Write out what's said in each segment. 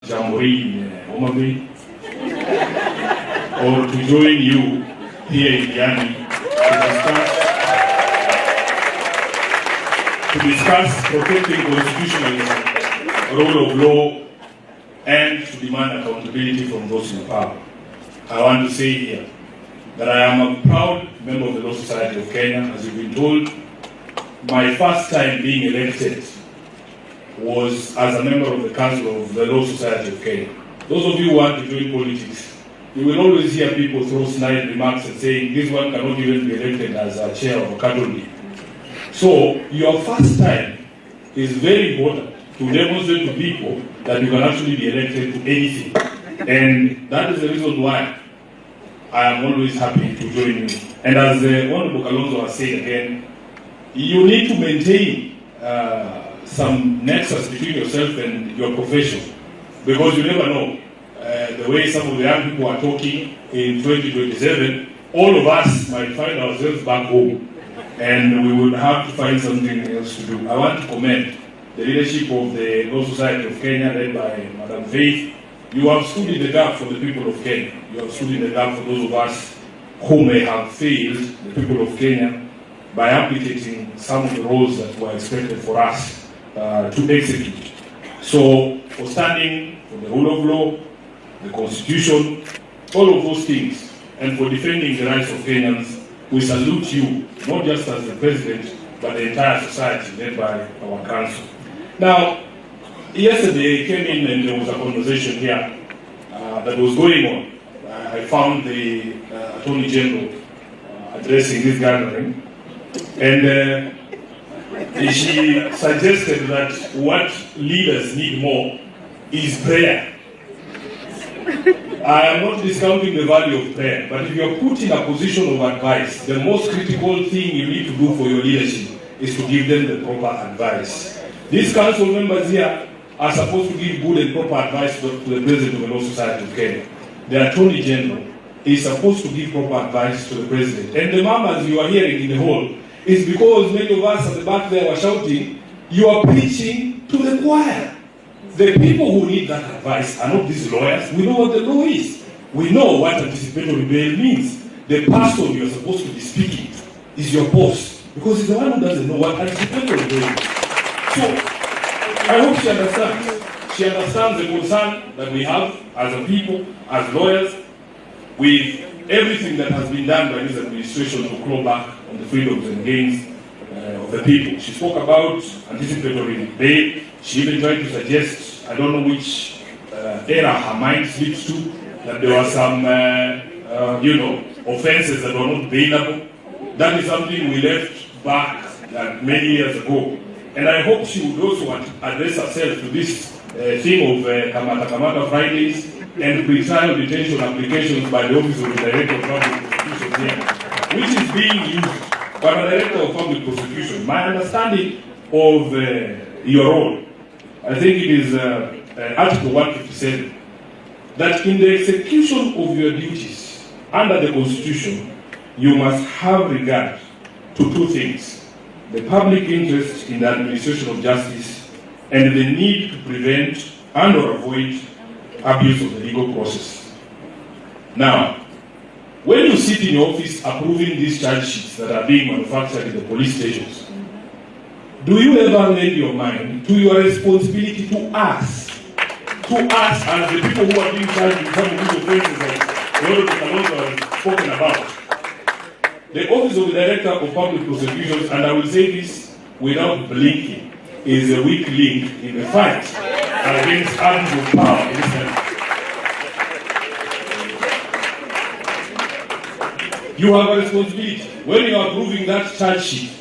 Jamboree in Homa Bay, or to join you here in Diani to discuss protecting constitutional rule of law and to demand accountability from those in power. I want to say here that I am a proud member of the Law Society of Kenya. As you've been told, my first time being elected was as a member of the Council of the Law Society of Kenya. Those of you who want to join politics, you will always hear people throw snide remarks and saying, this one cannot even be elected as a chair of a cattle league. So, your first time is very important to demonstrate to people that you can actually be elected to anything. And that is the reason why I am always happy to join you. And as Honorable Kalonzo has said again, you need to maintain some nexus between yourself and your profession, because you never know the way some of the young people are talking in 2027, all of us might find ourselves back home and we would have to find something else to do. I want to commend the leadership of the Law Society of Kenya led by Madam Faith. You have stood in the gap for the people of Kenya. You have stood in the gap for those of us who may have failed the people of Kenya by applicating some of the roles that were expected for us to execute. So, for standing for the rule of law, the Constitution, all of those things, and for defending the rights of Kenyans, we salute you, not just as the President, but the entire society led by our Council. Now, yesterday I came in and there was a conversation here that was going on. I found the Attorney General addressing this gathering, and she suggested that what leaders need more is prayer. I am not discounting the value of prayer, but if you are put in a position of advice, the most critical thing you need to do for your leadership is to give them the proper advice. These council members here are supposed to give good and proper advice to the President of the Law Society of Kenya. The Attorney General is supposed to give proper advice to the President. And the murmurs you are hearing in the hall is because many of us at the back there were shouting, you are preaching to the choir. The people who need that advice are not these lawyers. We know what the law is. We know what anticipatory bail means. The person you are supposed to be speaking is your boss, because he's the one who doesn't know what anticipatory bail is. So, I hope she understands. She understands the concern that we have as a people, as lawyers, with everything that has been done by this administration to claw back on the freedoms and gains of the people. She spoke about anticipatory bail. She even tried to suggest, I don't know which era her mind slips to, that there were some, offenses that were not bailable. That is something we left back many years ago. And I hope she would also address herself to this theme of Kamata Fridays and pre-trial detention applications by the Office of the Director of Public Prosecution here, which is being used by the Director of Public Prosecution. My understanding of your role, I think it is Article 157, that in the execution of your duties under the Constitution, you must have regard to two things: the public interest in the administration of justice and the need to prevent and or avoid abuse of the legal process. Now, when you sit in your office approving these charge sheets that are being manufactured in the police stations, do you ever lend your mind to your responsibility to us as the people who are being charged with some of these offenses that Honorable Kalonzo has spoken about? The Office of the Director of Public Prosecutions, and I will say this without blinking, is a weak link in the fight against abuse of power in this country. You have a responsibility, when you are approving that charge sheet,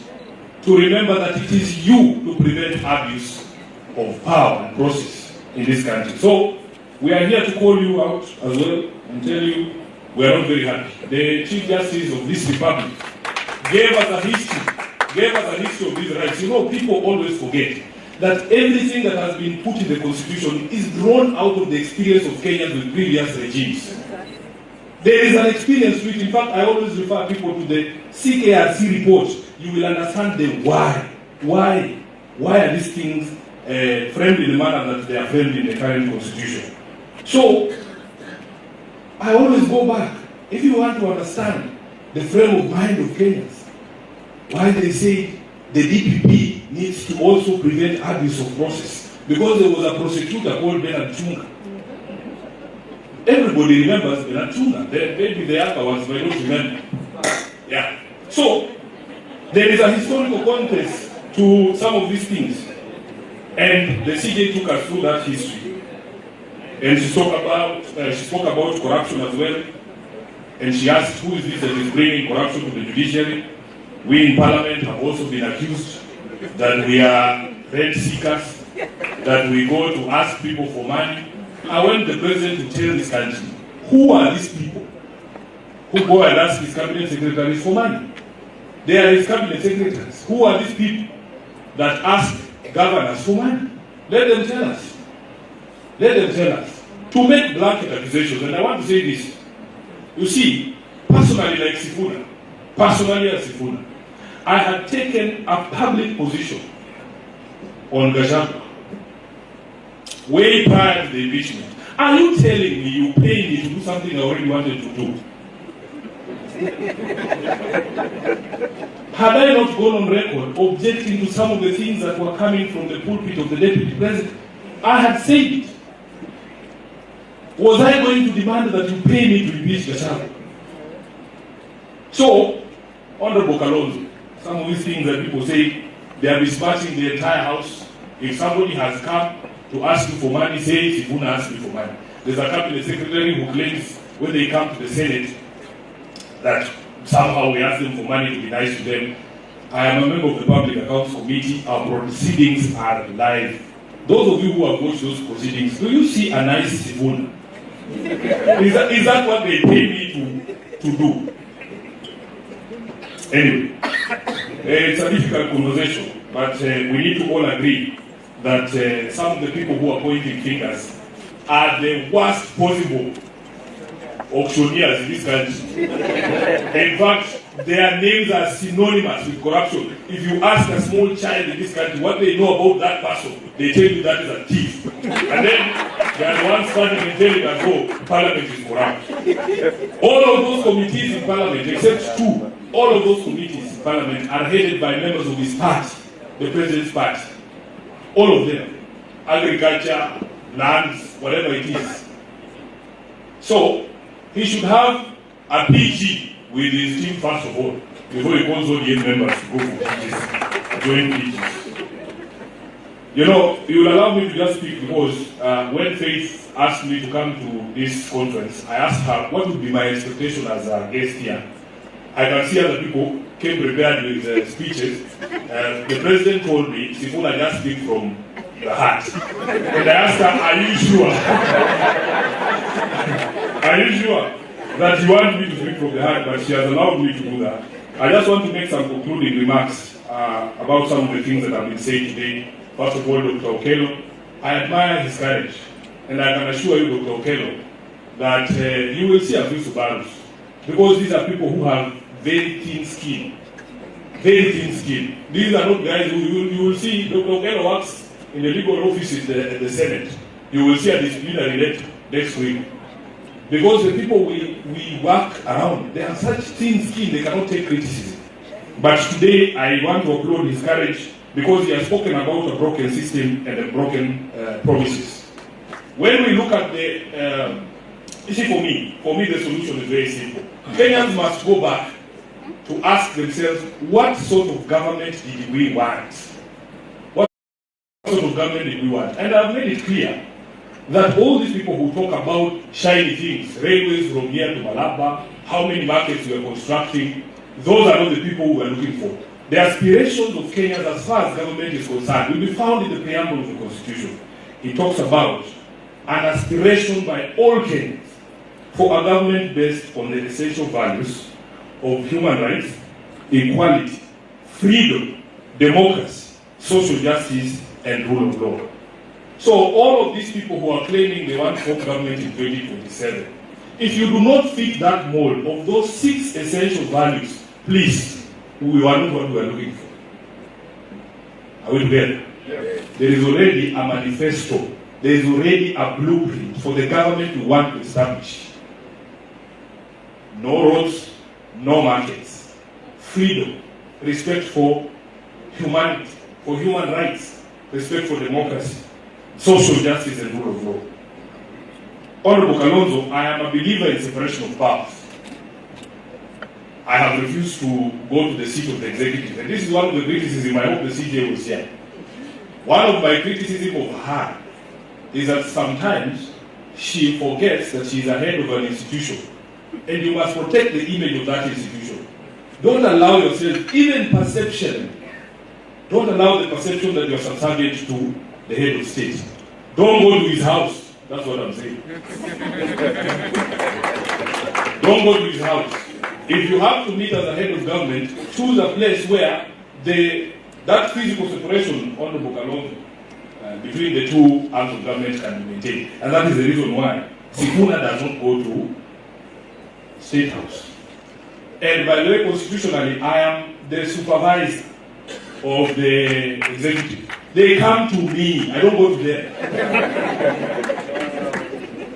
to remember that it is you to prevent abuse of power and process in this country. So, we are here to call you out as well and tell you we are not very happy. The Chief Justice of this Republic gave us a history of these rights. You know, people always forget that everything that has been put in the Constitution is drawn out of the experience of Kenyans with previous regimes. There is an experience to it. In fact, I always refer people to the CKRC report. You will understand the why. Why are these things framed in the manner that they are framed in the current constitution. So, I always go back. If you want to understand the frame of mind of Kenyans, why they say the DPP needs to also prevent abuse of process, because there was a prosecutor called Bernard Chunga. Everybody remembers Bernard Chunga. Maybe the other ones might not remember. Yeah. So, there is a historical context to some of these things. And the CJ took us through that history. And she spoke about corruption as well. And she asked, who is this that is bringing corruption to the judiciary? We in Parliament have also been accused that we are rent seekers, that we go to ask people for money. I want the president to tell this country, who are these people who go and ask his cabinet secretaries for money? They are his cabinet secretaries. Who are these people that ask governors for money? Let them tell us. Let them tell us. To make blanket accusations, and I want to say this. You see, personally like Sifuna, personally as Sifuna, I had taken a public position on Gachagua way prior to the impeachment. Are you telling me you paid me to do something I already wanted to do? Had I not gone on record objecting to some of the things that were coming from the pulpit of the deputy president, I had said it. Was I going to demand that you pay me to impeach Gachagua? So, Honorable Kalonzo, some of these things that people say, they are besmirching the entire house. If somebody has come to ask you for money, say Sifuna asked me for money. There's a cabinet secretary who claims when they come to the Senate that somehow we ask them for money to be nice to them. I am a member of the Public Accounts Committee. Our proceedings are live. Those of you who have watched those proceedings, do you see a nice Sifuna? Is that what they pay me to do? Anyway, it's a difficult conversation, but we need to all agree that some of the people who are pointing fingers are the worst possible auctioneers in this country. In fact, their names are synonymous with corruption. If you ask a small child in this country what they know about that person, they tell you that is a thief. And then they are the ones standing and telling us, oh, Parliament is corrupt. All of those committees in Parliament, except two, all of those committees in Parliament are headed by members of his party, the President's party. All of them. Agriculture, lands, whatever it is. So, he should have a PG with his team first of all, before he calls all the 8 members to go for PGs, join PGs. You know, you will allow me to just speak because when Faith asked me to come to this conference, I asked her what would be my expectation as a guest here. I can see other people came prepared with speeches. The president told me, Sifuna just speak from the heart. And I asked her, are you sure? Are you sure that you want me to speak from the heart? But she has allowed me to do that. I just want to make some concluding remarks about some of the things that have been said today. First of all, Dr. Okello, I admire his courage. And I can assure you, Dr. Okello, that you will see a few Subarus. Because these are people who have very thin skin. Very thin skin. These are not guys who you will see. Dr. Okello works in the legal office in the Senate. You will see a disciplinary next week. Because the people we work around, they have such thin skin, they cannot take criticism. But today, I want to applaud his courage because he has spoken about a broken system and a broken promises. When we look at the, you see, for me the solution is very simple. Kenyans must go back to ask themselves, what sort of government did we want? What sort of government did we want? And I've made it clear that all these people who talk about shiny things, railways from here to Malaba, how many markets we are constructing, those are not the people we are looking for. The aspirations of Kenyans as far as government is concerned will be found in the preamble of the Constitution. It talks about an aspiration by all Kenyans for a government based on the essential values of human rights, equality, freedom, democracy, social justice, and rule of law. So all of these people who are claiming they want folk government in 2027, if you do not fit that mold of those 6 essential values, please, we are not what we are looking for. Are we together? Yeah. there is already a manifesto, there is already a blueprint for the government we want to establish. No roads, no markets, freedom, respect for humanity, for human rights, respect for democracy, social justice and rule of law. Honorable Kalonzo, I am a believer in separation of powers. I have refused to go to the seat of the executive, and this is one of the criticisms I hope the CJ will share. One of my criticisms of her is that sometimes she forgets that she is a head of an institution, and you must protect the image of that institution. Don't allow yourself, even perception, don't allow the perception that you are subservient to the head of state. Don't go to his house. That's what I'm saying. Don't go to his house. If you have to meet as a head of government, choose a place where that physical separation, Honorable Kalonzo, between the two arms of government can be maintained. And that is the reason why Sifuna does not go to State House. And by the way, constitutionally, I am the supervisor of the executive. They come to me, I don't go to them.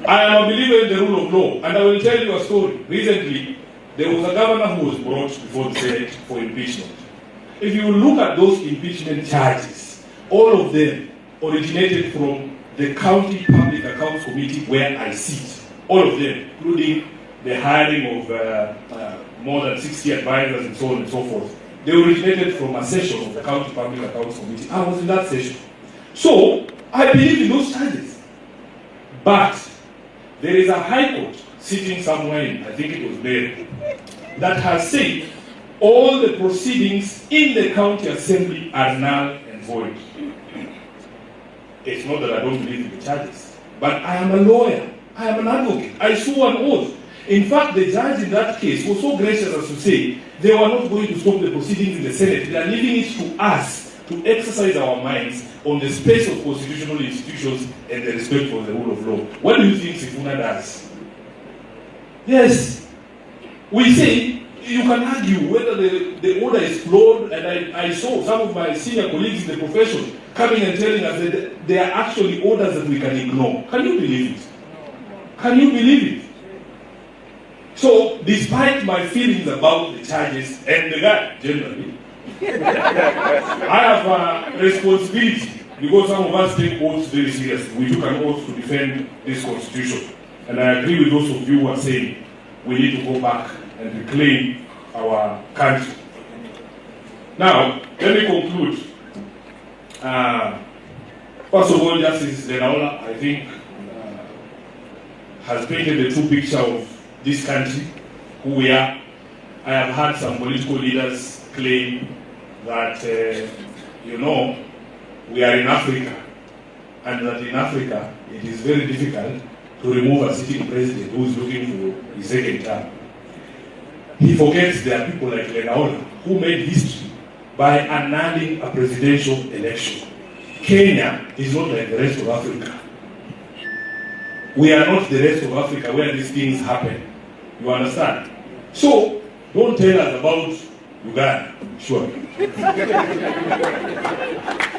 I am a believer in the rule of law, and I will tell you a story. Recently, there was a governor who was brought before the Senate for impeachment. If you look at those impeachment charges, all of them originated from the County Public Accounts Committee where I sit. All of them, including the hiring of more than 60 advisors and so on and so forth. They originated from a session of the County Public Accounts Committee. I was in that session. So, I believe in those charges. But there is a High Court sitting somewhere in, I think it was there, that has said all the proceedings in the county assembly are null and void. It's not that I don't believe in the charges, but I am a lawyer, I am an advocate, I swore an oath. In fact, the judge in that case was so gracious as to say they were not going to stop the proceedings in the Senate, they are leaving it to us to exercise our minds on the space of constitutional institutions and the respect for the rule of law. What do you think Sifuna does? Yes, we say you can argue whether the order is flawed, and I saw some of my senior colleagues in the profession coming and telling us that there are actually orders that we can ignore. Can you believe it? Can you believe it? So, despite my feelings about the charges and the guy generally, I have a responsibility because some of us take oaths very seriously. We took an oath to defend this constitution. And I agree with those of you who are saying we need to go back and reclaim our country. Now, let me conclude. First of all, Justice Lenaola, I think, has painted the true picture of this country, who we are. I have had some political leaders claim that, we are in Africa, and that in Africa it is very difficult to remove a sitting president who is looking for his second term. He forgets there are people like Lenaola who made history by annulling a presidential election. Kenya is not like the rest of Africa. We are not the rest of Africa where these things happen. You understand? So, don't tell us about Uganda. Sure.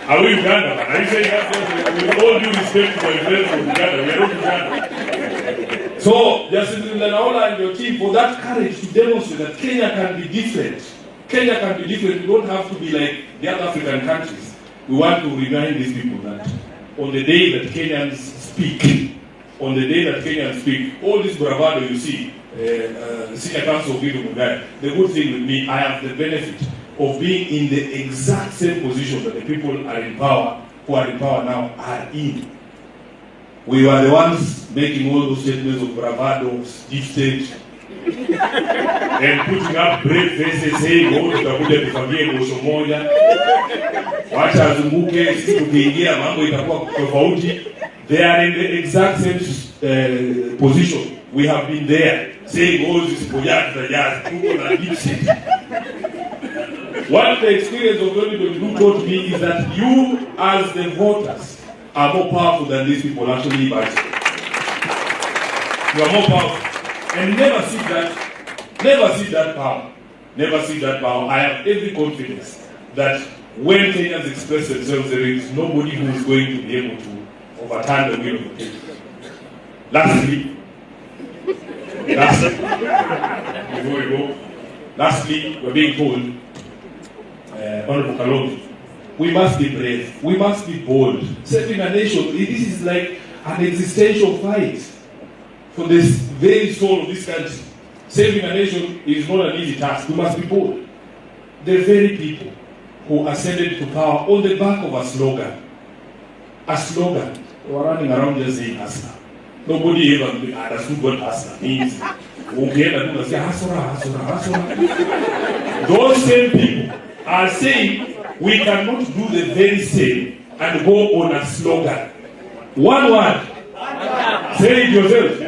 Are we Uganda? Are you saying that? With all due respect to my friends from Uganda, we are not Uganda. So, Justice Lenaola and your team, for that courage to demonstrate that Kenya can be different. Kenya can be different. We don't have to be like the other African countries. We want to remind these people that on the day that Kenyans speak, all this bravado you see, Senior Counsel Guido Mugai, the good thing with me, I have the benefit of being in the exact same position that the people are in power, who are in power now, are in. We were the ones making all those statements of bravado, stiff state, and putting up brave faces saying, oh, tutakuja tufagie gosho moja, wacha azunguke, sisi tukiingia mambo itakuwa tofauti. They are in the exact same position. We have been there, saying, oh, this is Poyat, the Jazz, people are deep state. What the experience of 2022 taught me is that you, as the voters, are more powerful than these people actually imagine. You are more powerful. And never see that power. Never see that power. I have every confidence that when Kenyans express themselves, there is nobody who is going to be able to overturn the will of the people. Lastly, before we go, we're being told, Honorable Kalonzo, we must be brave, we must be bold. Saving a nation, this is like an existential fight for this very soul of this country. Saving a nation is not an easy task. We must be bold. The very people who ascended to power on the back of a slogan, they were running around just saying Hustler. Nobody ever understood what Hustler means. Those same people are saying we cannot do the very same and go on a slogan. One word. Say it yourself.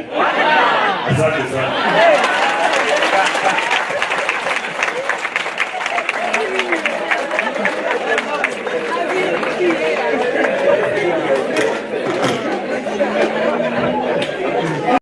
Asante sana.